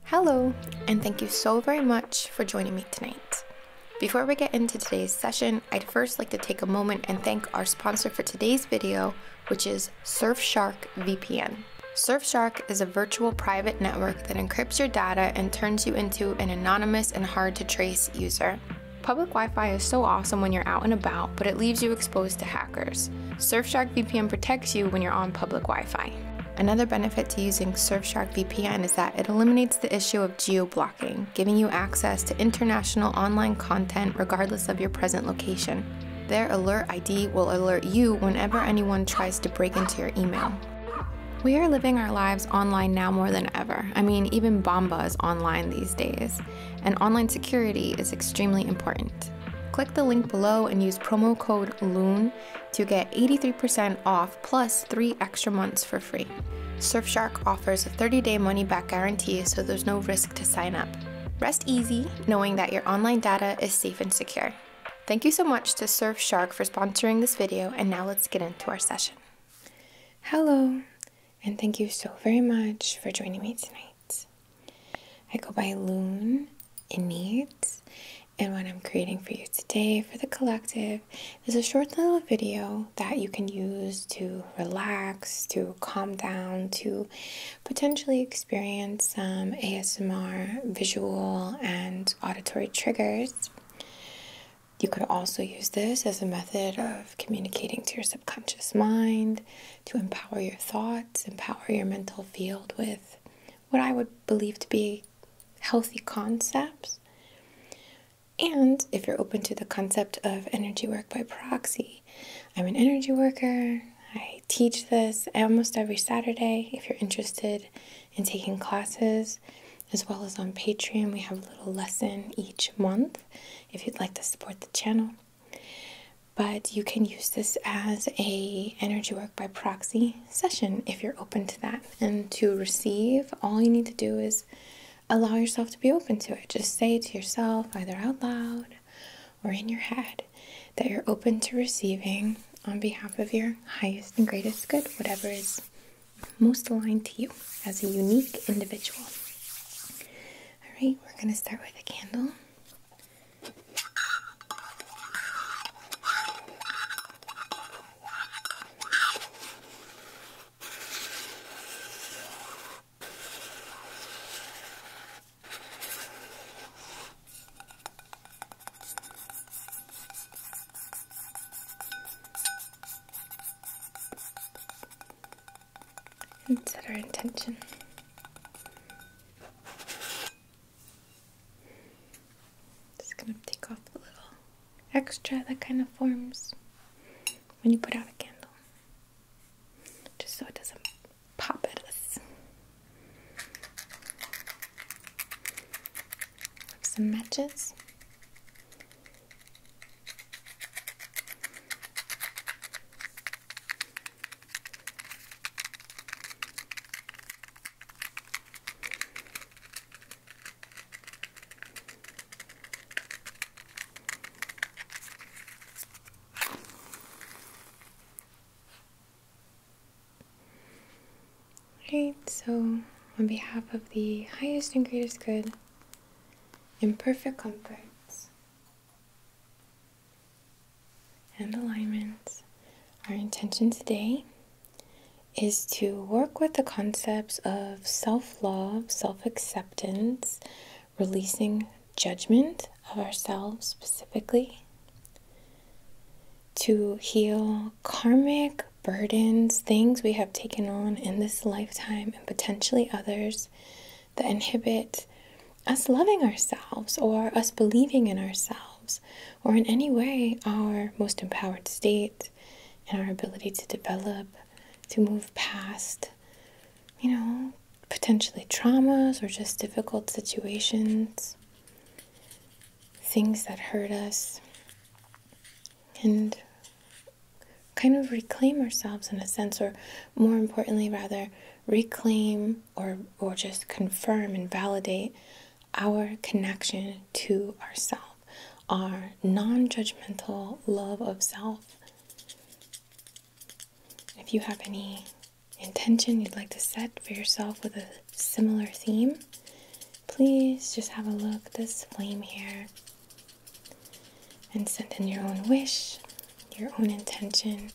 Hello, and thank you so very much for joining me tonight. Before we get into today's session, I'd first like to take a moment and thank our sponsor for today's video, which is Surfshark VPN. Surfshark is a virtual private network that encrypts your data and turns you into an anonymous and hard to trace user. Public Wi-Fi is so awesome when you're out and about, but it leaves you exposed to hackers. Surfshark VPN protects you when you're on public Wi-Fi. Another benefit to using Surfshark VPN is that it eliminates the issue of geo-blocking, giving you access to international online content regardless of your present location. Their alert ID will alert you whenever anyone tries to break into your email. We are living our lives online now more than ever. I mean, even Bomba is online these days, and online security is extremely important. Click the link below and use promo code LUNE to get 83% off plus 3 extra months for free. Surfshark offers a 30-day money-back guarantee, so there's no risk to sign up. Rest easy knowing that your online data is safe and secure. Thank you so much to Surfshark for sponsoring this video, and now let's get into our session. Hello, and thank you so very much for joining me tonight. I go by luneinnate. And what I'm creating for you today for the collective is a short little video that you can use to relax, to calm down, to potentially experience some ASMR visual and auditory triggers. You could also use this as a method of communicating to your subconscious mind, to empower your thoughts, empower your mental field with what I would believe to be healthy concepts. And if you're open to the concept of energy work by proxy, I'm an energy worker. I teach this almost every Saturday. If you're interested in taking classes, as well as on Patreon, we have a little lesson each month if you'd like to support the channel. But you can use this as a energy work by proxy session if you're open to that. And to receive, all you need to do is allow yourself to be open to it. Just say to yourself, either out loud or in your head, that you're open to receiving on behalf of your highest and greatest good, whatever is most aligned to you as a unique individual. All right, we're going to start with a candle. And set our intention. Just gonna take off the little extra that kind of forms when you put out a candle, just so it doesn't pop at us. Have some matches. Right, so on behalf of the highest and greatest good, in perfect comforts and alignment, our intention today is to work with the concepts of self-love, self-acceptance, releasing judgment of ourselves specifically, to heal karmic burdens, things we have taken on in this lifetime and potentially others that inhibit us loving ourselves or us believing in ourselves or in any way our most empowered state and our ability to develop, to move past, potentially traumas or just difficult situations, things that hurt us, and kind of reclaim ourselves in a sense, or more importantly rather, reclaim or just confirm and validate our connection to ourself, our non-judgmental love of self. If you have any intention you'd like to set for yourself with a similar theme, please just have a look at this flame here and send in your own wish, your own intention.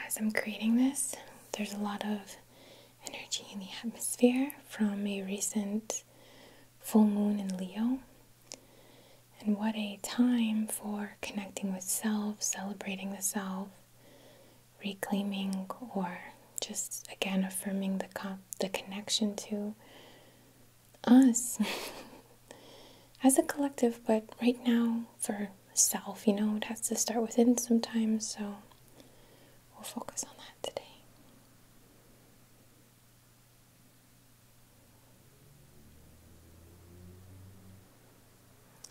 As I'm creating this, there's a lot of energy in the atmosphere from a recent full moon in Leo. And what a time for connecting with self, celebrating the self, reclaiming, or just again affirming the connection to us as a collective. But right now, for self, it has to start within sometimes. So we'll focus on that today.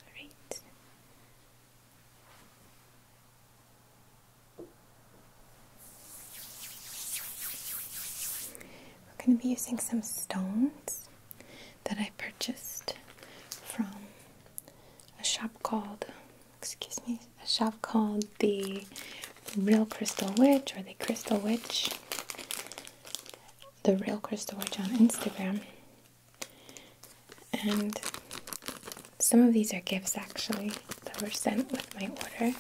All right. We're going to be using some stones that I purchased from a shop called the Real Crystal Witch, or the Crystal Witch, the Real Crystal Witch on Instagram. And some of these are gifts actually that were sent with my order,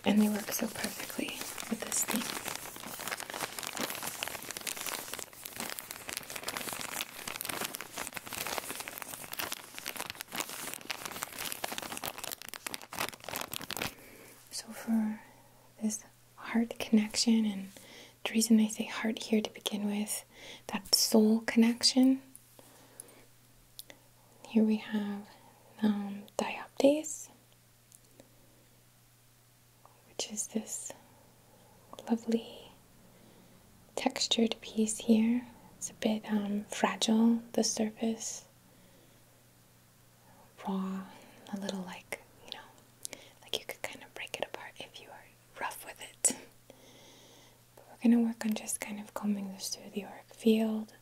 and they work so perfectly with this theme. So for this heart connection, and the reason I say heart here to begin with, that soul connection, here we have dioptase, which is this lovely textured piece here. It's a bit fragile, the surface, raw, a little like you could kind of break it apart if you are rough with it. But we're going to work on just kind of combing this through the auric field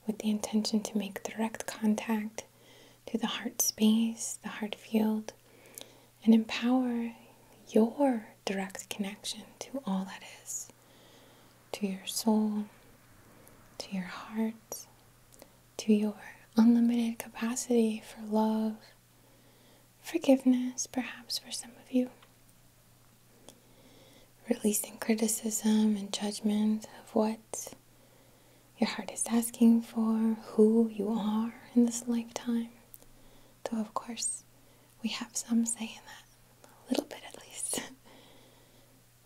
with the intention to make direct contact to the heart space, the heart field, and empower your direct connection to all that is, to your soul, to your heart, to your unlimited capacity for love, forgiveness, perhaps for some of you, releasing criticism and judgment of what your heart is asking for, who you are in this lifetime. Though, of course, we have some say in that, a little bit at least.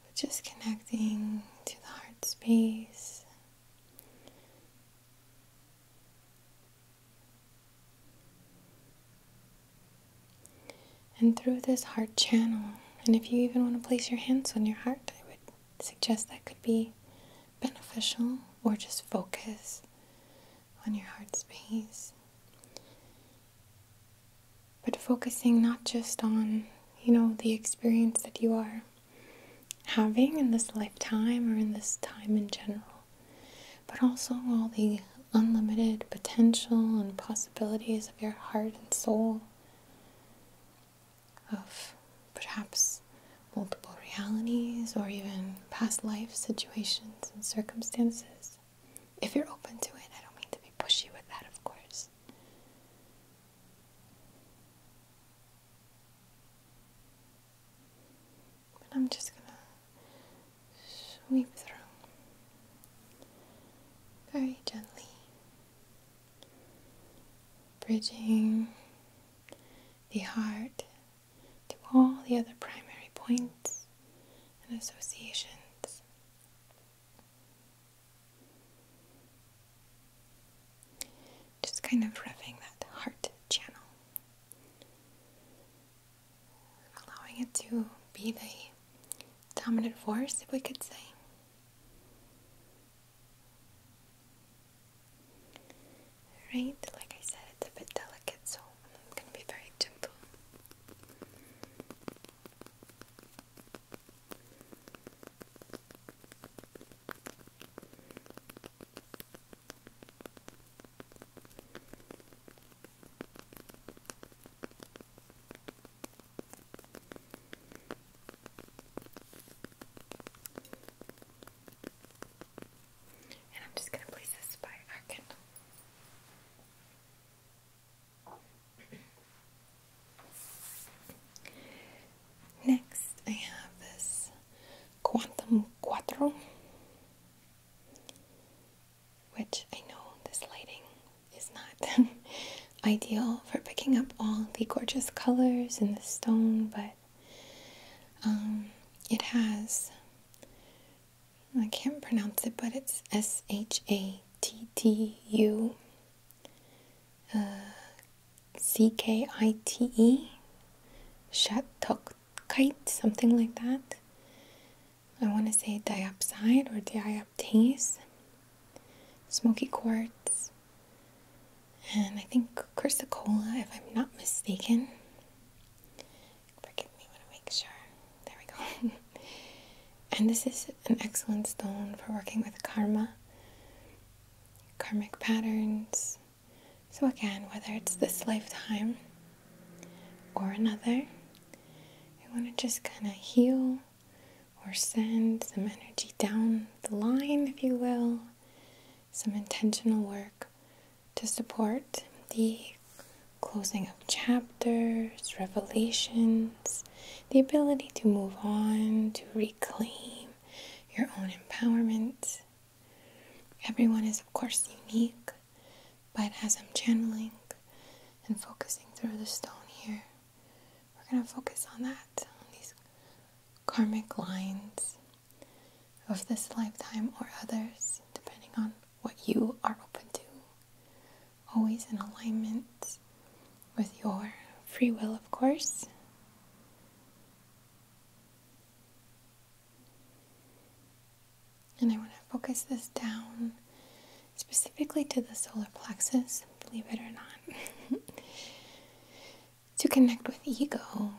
But just connecting to the heart space. And through this heart channel, and if you even want to place your hands on your heart, I would suggest that could be beneficial, or just focus on your heart space. But focusing not just on, the experience that you are having in this lifetime or in this time in general, but also all the unlimited potential and possibilities of your heart and soul, of perhaps multiple realities or even past life situations and circumstances. If you're open to it, I don't mean to be pushy with that, of course. But I'm just gonna sweep through very gently, bridging the heart to all the other primary points and associations. Just kind of revving that heart channel, allowing it to be the dominant force, if we could say. Right? Like I said, it's a bit delicate, so I'm going to be very gentle. ideal for picking up all the gorgeous colors in the stone, but it has, I can't pronounce it, but it's Shattu Ckite, Shatukite, something like that. I want to say diopside or dioptase, smoky quartz, and I think chrysocolla, if I'm not mistaken. Forgive me, I want to make sure. There we go. And this is an excellent stone for working with karmic patterns. So again, whether it's this lifetime or another, I want to just kind of heal or send some energy down the line, if you will, some intentional work to support the closing of chapters, revelations, the ability to move on, to reclaim your own empowerment. Everyone is, of course, unique, but as I'm channeling and focusing through the stone here, we're going to focus on that, on these karmic lines of this lifetime or others, depending on what you are open to. Always in alignment with your free will, of course. And I want to focus this down specifically to the solar plexus, believe it or not, to connect with ego,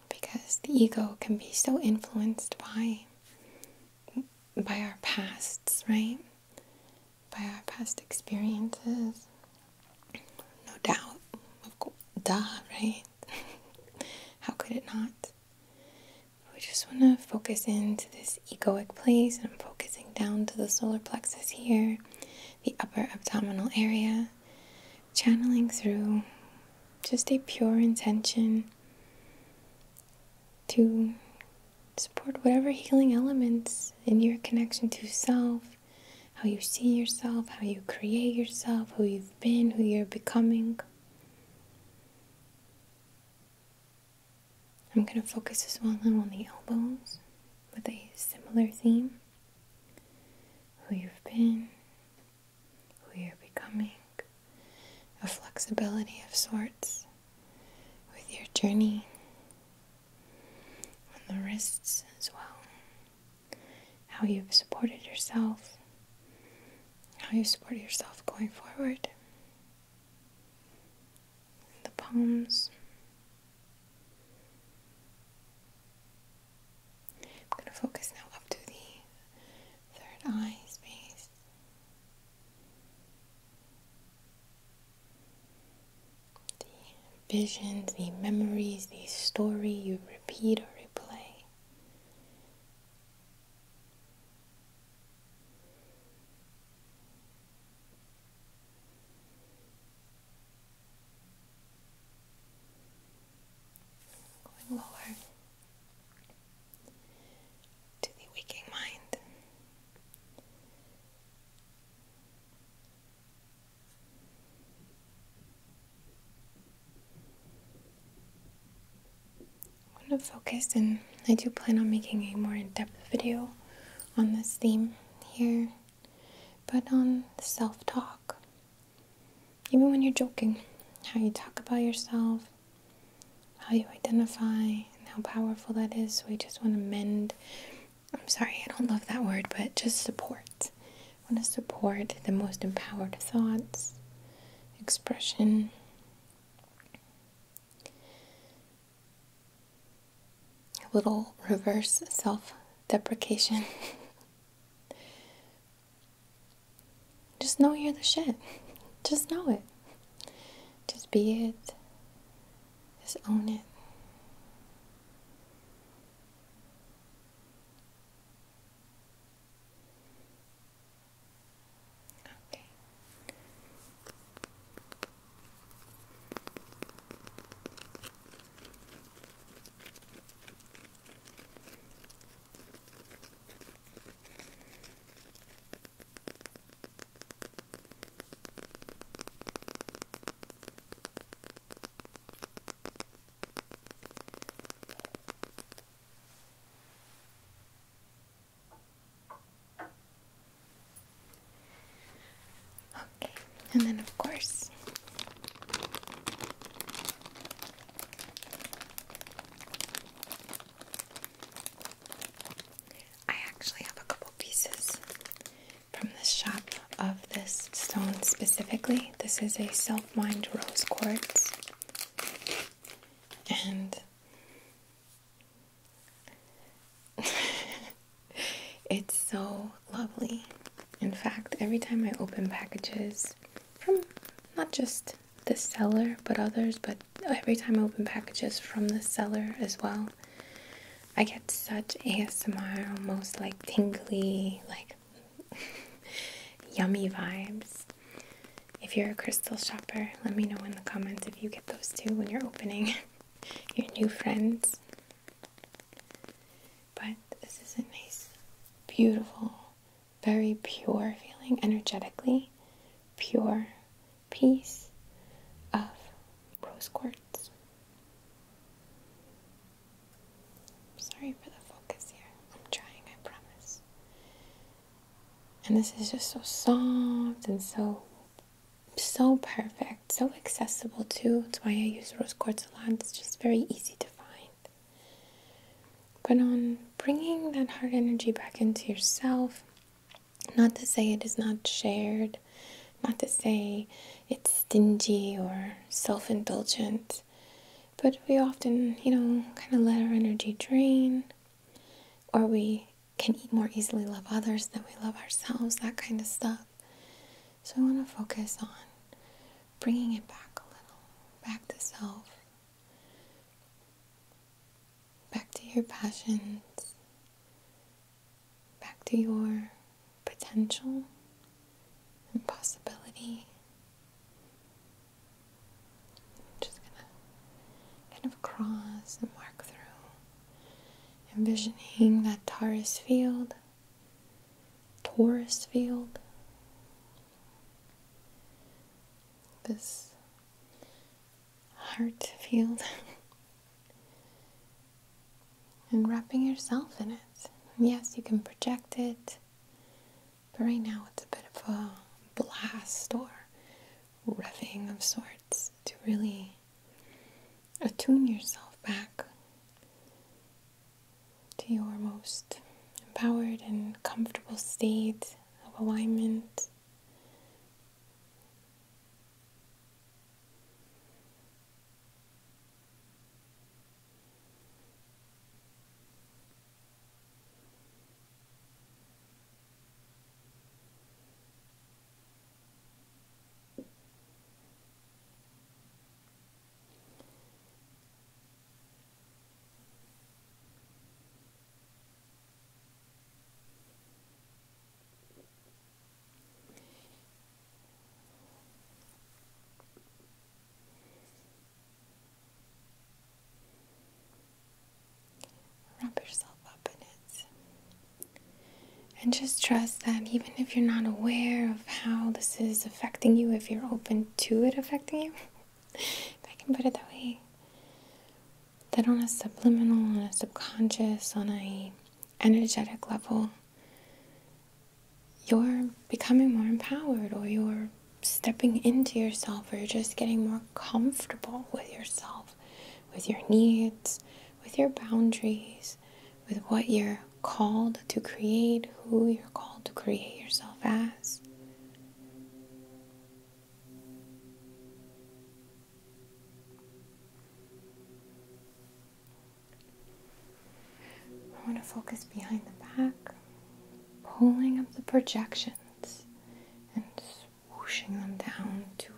because the ego can be so influenced by our pasts, right? By our past experiences. No doubt. Of course. Duh, right? How could it not? We just want to focus into this egoic place, and I'm focusing down to the solar plexus here, the upper abdominal area, channeling through just a pure intention to support whatever healing elements in your connection to self, how you see yourself, how you create yourself, who you've been, who you're becoming. I'm going to focus as well on the elbows with a similar theme. Who you've been, who you're becoming, a flexibility of sorts with your journey. On the wrists as well. How you've supported yourself, how you support yourself going forward. The palms. I'm going to focus now up to the third eye space. The visions, the memories, the story you repeat or replay. Going lower to the waking mind. I'm going to focus, and I do plan on making a more in-depth video on this theme here, but on self-talk. Even when you're joking, how you talk about yourself, how you identify, and how powerful that is. So we just want to mend. I'm sorry, I don't love that word, but just support. I want to support the most empowered thoughts, expression. A little reverse self-deprecation. Just know you're the shit. Just know it. Just be it. Just own it. Okay. And then, of course, I actually have a couple pieces from the shop of this stone specifically. This is a self-mined rose quartz, and it's so lovely. In fact, every time I open packages from not just the seller but others, but every time I open packages from the seller as well, I get such ASMR, almost like tingly, like yummy vibes. If you're a crystal shopper, let me know in the comments if you get those too when you're opening your new friends. But this is a nice, beautiful, very pure feeling, energetically pure piece of rose quartz. Sorry for the focus here. I'm trying, I promise. And this is just so soft and so perfect, so accessible too. That's why I use rose quartz a lot. It's just very easy to find. But on bringing that heart energy back into yourself, not to say it is not shared, not to say it's stingy or self-indulgent, but we often, kind of let our energy drain, or we can more easily love others than we love ourselves, that kind of stuff. So I want to focus on bringing it back a little, back to self, back to your passions, back to your potential and possibility. I'm just gonna kind of cross and mark through, envisioning that Taurus field, this heart field, and wrapping yourself in it. And yes, you can project it, but right now it's a bit of a blast or revving of sorts to really attune yourself back to your most empowered and comfortable state of alignment. Wrap yourself up in it. And just trust that even if you're not aware of how this is affecting you, if you're open to it affecting you, if I can put it that way, that on a subliminal, on a subconscious, on a energetic level, you're becoming more empowered, or you're stepping into yourself, or you're just getting more comfortable with yourself, with your needs, with your boundaries, with what you're called to create, who you're called to create yourself as. I want to focus behind the back, pulling up the projections and swooshing them down to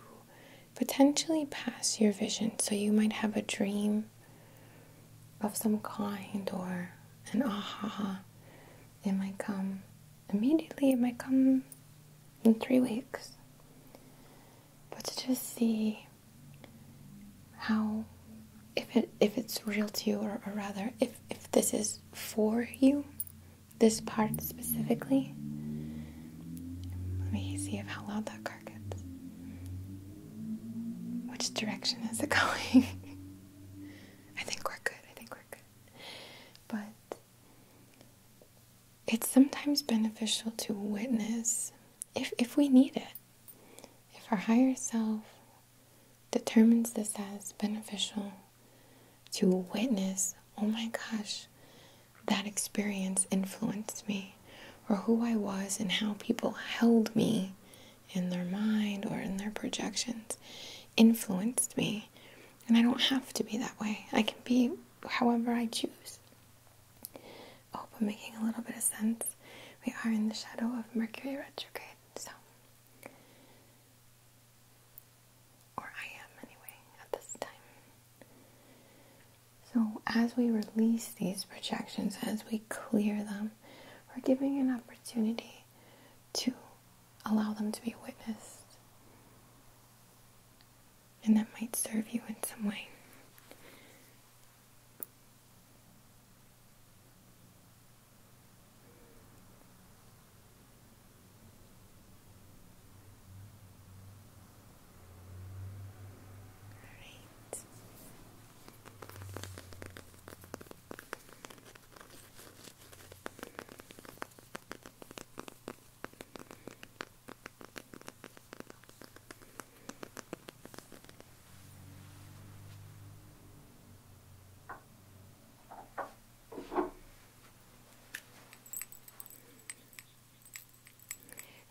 potentially pass your vision. So you might have a dream of some kind, or an aha. It might come immediately, it might come in 3 weeks. But to just see how, if it's real to you, or rather, if this is for you, this part specifically. Let me see how loud that car gets. Which direction is it going? I think we're good. But it's sometimes beneficial to witness, if we need it. if our higher self determines this as beneficial to witness, oh my gosh, that experience influenced me, or who I was and how people held me in their mind or in their projections influenced me. And I don't have to be that way. I can be however I choose. I hope I'm making a little bit of sense. We are in the shadow of Mercury retrograde, so, or I am anyway at this time. So as we release these projections, as we clear them, we're giving an opportunity to allow them to be witnessed. And that might serve you in some way.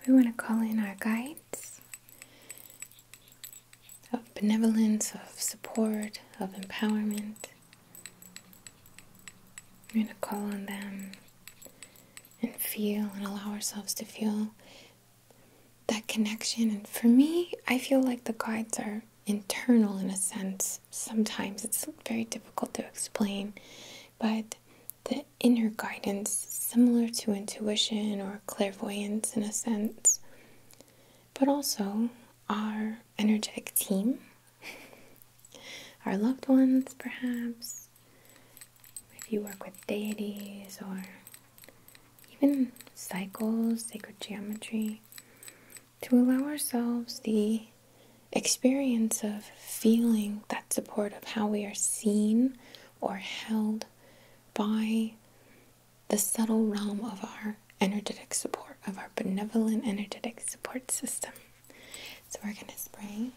We want to call in our guides of benevolence, of support, of empowerment. We're going to call on them and feel and allow ourselves to feel that connection. And for me, I feel like the guides are internal in a sense. Sometimes it's very difficult to explain, but the inner guidance, similar to intuition or clairvoyance in a sense, but also our energetic team, our loved ones perhaps, if you work with deities or even cycles, sacred geometry, to allow ourselves the experience of feeling that support of how we are seen or held by the subtle realm of our energetic support, of our benevolent energetic support system. So we're going to spray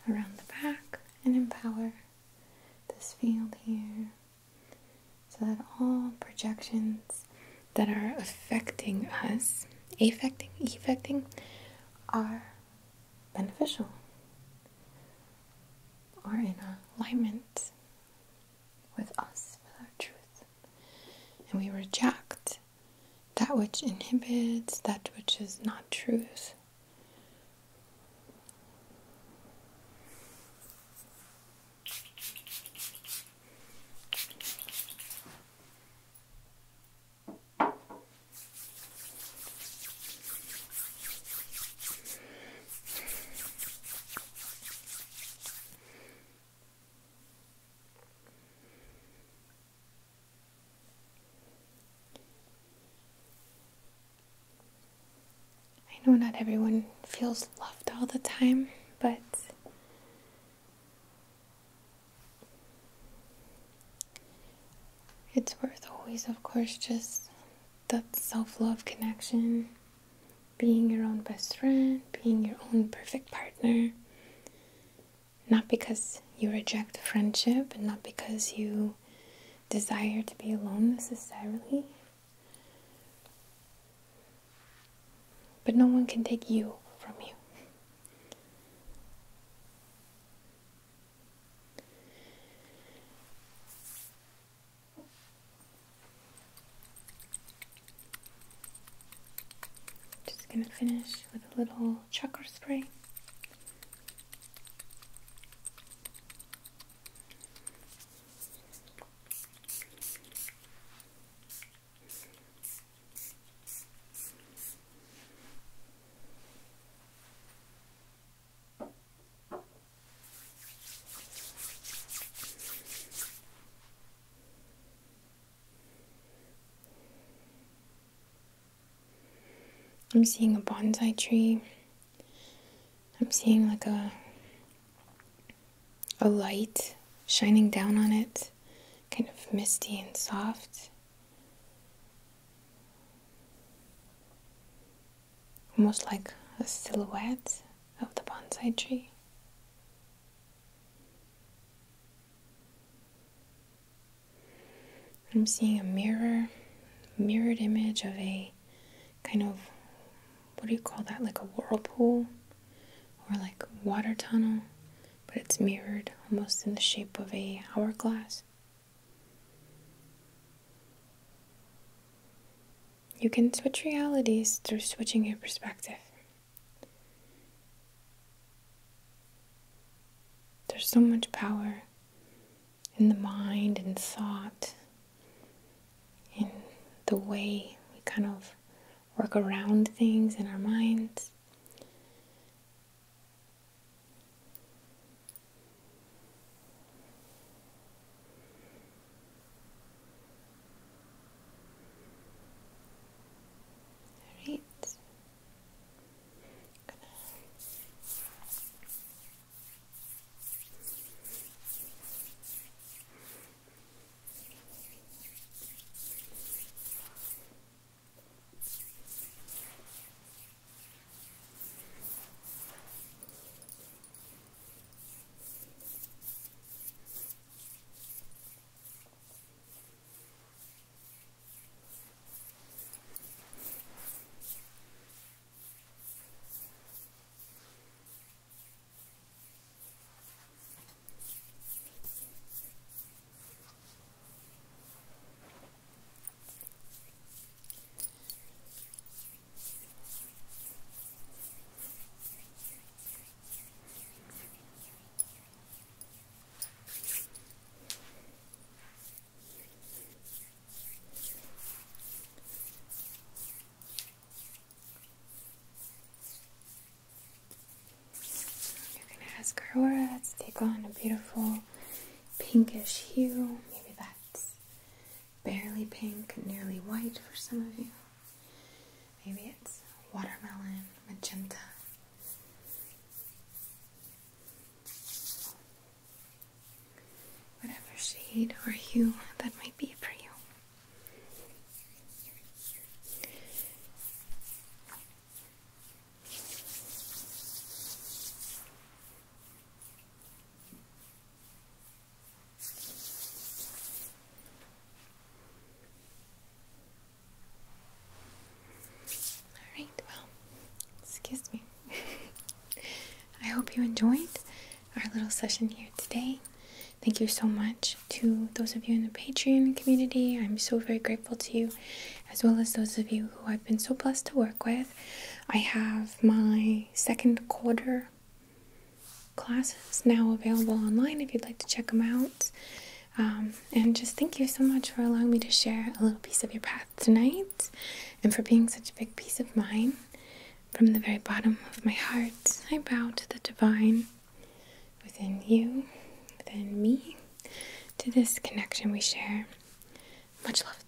around the back and empower this field here so that all projections that are affecting us, affecting, are beneficial or in alignment with us, with our truth. And we reject that which inhibits, that which is not truth. I know not everyone feels loved all the time, but it's worth always, of course, just that self-love connection, being your own best friend, being your own perfect partner, not because you reject friendship and not because you desire to be alone necessarily, but no one can take you from you. Just gonna finish with a little chakra spray. I'm seeing a bonsai tree. I'm seeing like a light shining down on it, kind of misty and soft. almost like a silhouette of the bonsai tree. I'm seeing a mirrored image of a kind of, what do you call that, like a whirlpool or like a water tunnel, but it's mirrored almost in the shape of a hourglass. You can switch realities through switching your perspective. There's so much power in the mind and thought, in the way we kind of work around things in our minds. Alright. Ask our aura to take on a beautiful pinkish hue. Maybe that's barely pink, nearly white for some of you. Maybe it's watermelon, magenta. Whatever shade or hue that might be for you. Alright, well, excuse me. I hope you enjoyed our little session here today. Thank you so much to those of you in the Patreon community. I'm so very grateful to you, as well as those of you who I've been so blessed to work with. I have my second quarter classes now available online if you'd like to check them out. And just thank you so much for allowing me to share a little piece of your path tonight, and for being such a big piece of mine. From the very bottom of my heart, I bow to the divine within you, within me, to this connection we share. Much love.